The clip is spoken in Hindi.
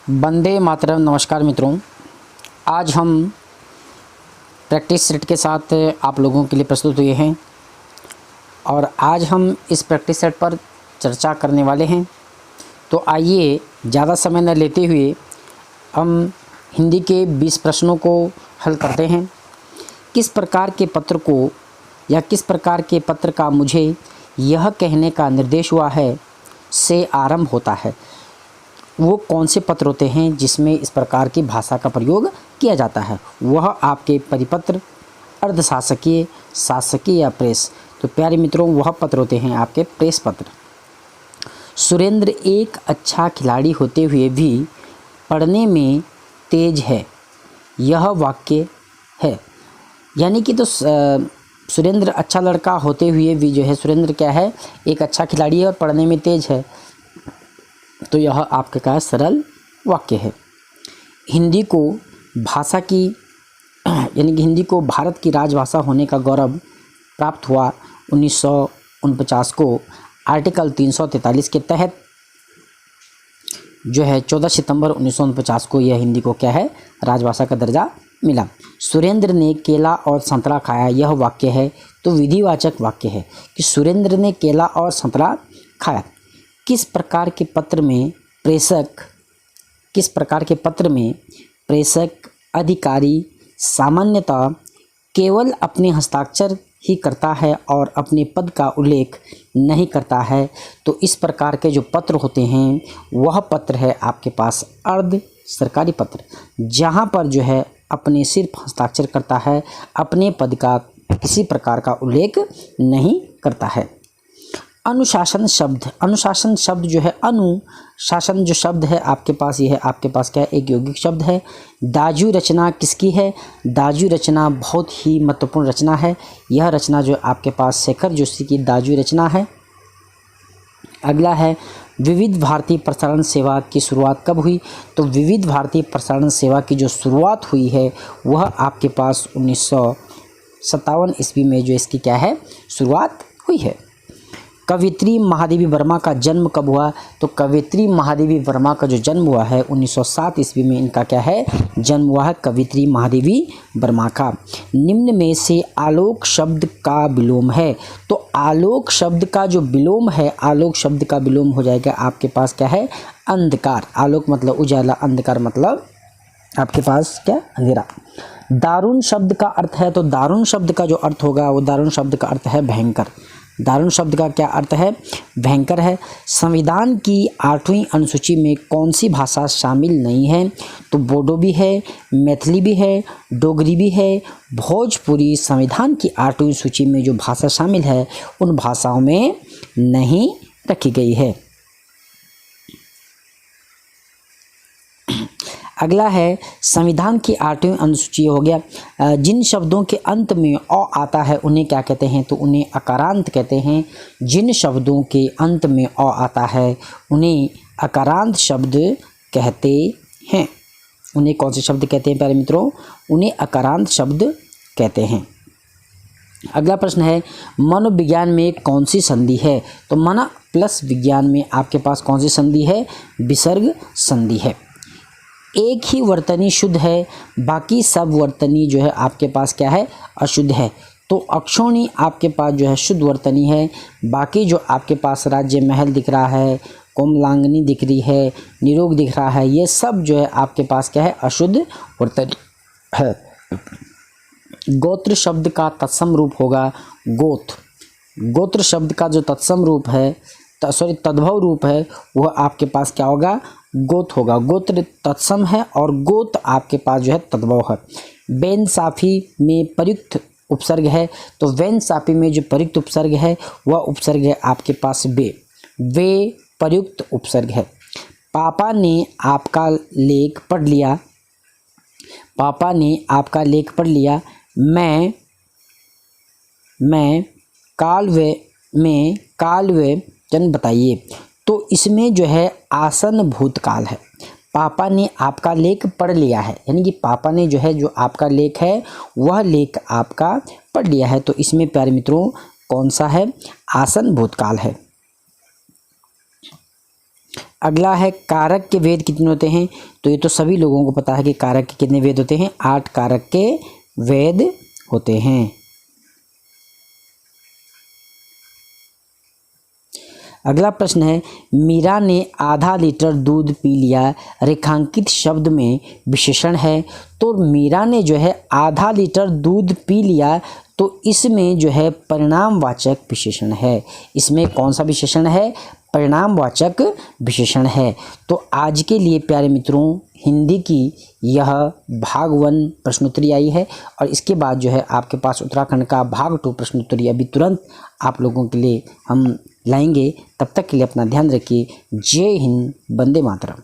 वंदे मातरम। नमस्कार मित्रों, आज हम प्रैक्टिस सेट के साथ आप लोगों के लिए प्रस्तुत हुए हैं और आज हम इस प्रैक्टिस सेट पर चर्चा करने वाले हैं। तो आइए ज़्यादा समय न लेते हुए हम हिंदी के 20 प्रश्नों को हल करते हैं। किस प्रकार के पत्र को या किस प्रकार के पत्र का मुझे यह कहने का निर्देश हुआ है से आरंभ होता है। वो कौन से पत्र होते हैं जिसमें इस प्रकार की भाषा का प्रयोग किया जाता है। वह आपके परिपत्र, अर्धशासकीय, शासकीय या प्रेस। तो प्यारे मित्रों, वह पत्र होते हैं आपके प्रेस पत्र। सुरेंद्र एक अच्छा खिलाड़ी होते हुए भी पढ़ने में तेज है, यह वाक्य है। यानी कि तो सुरेंद्र अच्छा लड़का होते हुए भी जो है सुरेंद्र क्या है, एक अच्छा खिलाड़ी है और पढ़ने में तेज है। तो यह आपके का सरल वाक्य है। हिंदी को भाषा की यानी कि हिंदी को भारत की राजभाषा होने का गौरव प्राप्त हुआ 1949 को आर्टिकल 343 के तहत जो है 14 सितंबर 1949 को यह हिंदी को क्या है, राजभाषा का दर्जा मिला। सुरेंद्र ने केला और संतरा खाया, यह वाक्य है। तो विधिवाचक वाक्य है कि सुरेंद्र ने केला और संतरा खाया। किस प्रकार के पत्र में प्रेषक अधिकारी सामान्यतः केवल अपने हस्ताक्षर ही करता है और अपने पद का उल्लेख नहीं करता है। तो इस प्रकार के जो पत्र होते हैं वह पत्र है आपके पास अर्ध सरकारी पत्र, जहाँ पर जो है अपने सिर्फ हस्ताक्षर करता है, अपने पद का किसी प्रकार का उल्लेख नहीं करता है। अनुशासन शब्द जो है, अनुशासन जो शब्द है आपके पास, यह है आपके पास क्या है, एक यौगिक शब्द है। दाजू रचना किसकी है? दाजू रचना बहुत ही महत्वपूर्ण रचना है। यह रचना जो आपके पास शेखर जोशी की दाजू रचना है। अगला है विविध भारती प्रसारण सेवा की शुरुआत कब हुई? तो विविध भारती प्रसारण सेवा की जो शुरुआत हुई है वह आपके पास 1957 ईस्वी में जो इसकी क्या है, शुरुआत हुई है। कवियत्री महादेवी वर्मा का जन्म कब हुआ? तो कवियत्री महादेवी वर्मा का जो जन्म हुआ है 1907 ईस्वी में इनका क्या है, जन्म हुआ है कवियत्री महादेवी वर्मा का। निम्न में से आलोक शब्द का विलोम है। तो आलोक शब्द का जो विलोम है, आलोक शब्द का विलोम हो जाएगा आपके पास क्या है, अंधकार। आलोक मतलब उजाला, अंधकार मतलब आपके पास क्या, अंधेरा। दारुण शब्द का अर्थ है, तो दारुण शब्द का जो अर्थ होगा वो दारुण शब्द का अर्थ है भयंकर। दारुण शब्द का क्या अर्थ है, भयंकर है। संविधान की 8वीं अनुसूची में कौन सी भाषा शामिल नहीं है? तो बोडो भी है, मैथिली भी है, डोगरी भी है, भोजपुरी संविधान की 8वीं सूची में जो भाषा शामिल है उन भाषाओं में नहीं रखी गई है। अगला है संविधान की 8वीं अनुसूची हो गया। जिन शब्दों के अंत में अ आता है उन्हें क्या कहते हैं? तो उन्हें अकारांत कहते हैं। जिन शब्दों के अंत में अ आता है उन्हें अकारांत शब्द कहते हैं। उन्हें कौन से शब्द कहते हैं प्यारे मित्रों? उन्हें अकारांत शब्द कहते हैं। अगला प्रश्न है मनोविज्ञान में कौन सी संधि है? तो मन प्लस विज्ञान में आपके पास कौन सी संधि है? विसर्ग संधि है। एक ही वर्तनी शुद्ध है, बाकी सब वर्तनी जो है आपके पास क्या है, अशुद्ध है। तो अक्षोणी आपके पास जो है शुद्ध वर्तनी है, बाकी जो आपके पास राज्य महल दिख रहा है, कोमलांगनी दिख रही है, निरोग दिख रहा है, ये सब जो है आपके पास क्या है, अशुद्ध वर्तनी है। गोत्र शब्द का तत्सम रूप होगा गोत्र। गोत्र शब्द का जो तत्सम रूप है, तद्भव रूप है, वह आपके पास क्या होगा, गोत होगा। गोत्र तत्सम है और गोत आपके पास जो है तद्भव है। बेनसाफी में प्रयुक्त उपसर्ग है, तो बेनसाफी में जो प्रयुक्त उपसर्ग है वह उपसर्ग है आपके पास वे प्रयुक्त उपसर्ग है। पापा ने आपका लेख पढ़ लिया, पापा ने आपका लेख पढ़ लिया। मैं कालव्य जन बताइए। तो इसमें जो है आसन भूतकाल है। पापा ने आपका लेख पढ़ लिया है, यानी कि पापा ने जो है जो आपका लेख है वह लेख आपका पढ़ लिया है। तो इसमें प्यारे मित्रों कौन सा है, आसन भूतकाल है। अगला है कारक के वेद कितने होते हैं। तो ये तो सभी लोगों को पता है कि कारक के कितने वेद होते हैं, 8 कारक के वेद होते हैं। अगला प्रश्न है मीरा ने आधा लीटर दूध पी लिया, रेखांकित शब्द में विशेषण है। तो मीरा ने जो है आधा लीटर दूध पी लिया, तो इसमें जो है परिणामवाचक विशेषण है। इसमें कौन सा विशेषण है, परिणामवाचक विशेषण है। तो आज के लिए प्यारे मित्रों हिंदी की यह भाग 1 प्रश्नोत्तरी आई है और इसके बाद जो है आपके पास उत्तराखंड का भाग 2 प्रश्नोत्तरी अभी तुरंत आप लोगों के लिए हम लाएंगे। तब तक के लिए अपना ध्यान रखिए। जय हिंद, वंदे मातरम।